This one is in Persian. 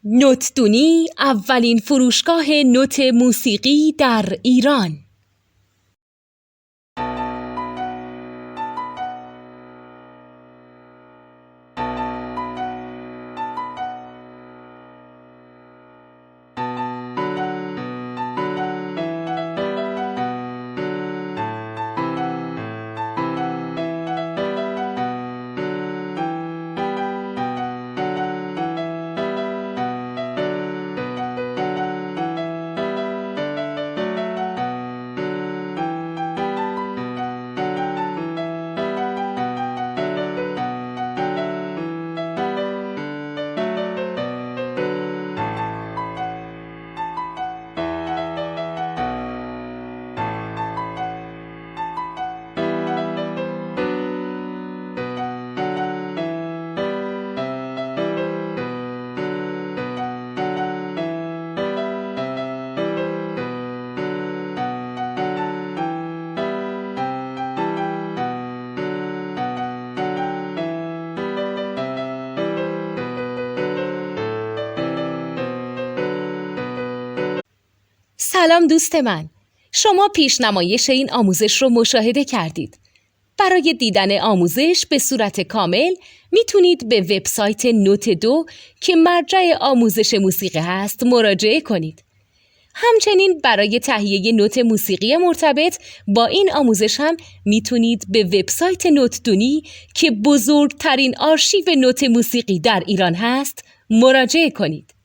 نوتدونی اولین فروشگاه نوت موسیقی در ایران. سلام دوست من، شما پیشنمایش این آموزش رو مشاهده کردید. برای دیدن آموزش به صورت کامل میتونید به وبسایت نوت2 که مرجع آموزش موسیقی هست مراجعه کنید. همچنین برای تهیه نوت موسیقی مرتبط با این آموزش هم میتونید به وبسایت نوتدونی که بزرگترین آرشیو نوت موسیقی در ایران هست مراجعه کنید.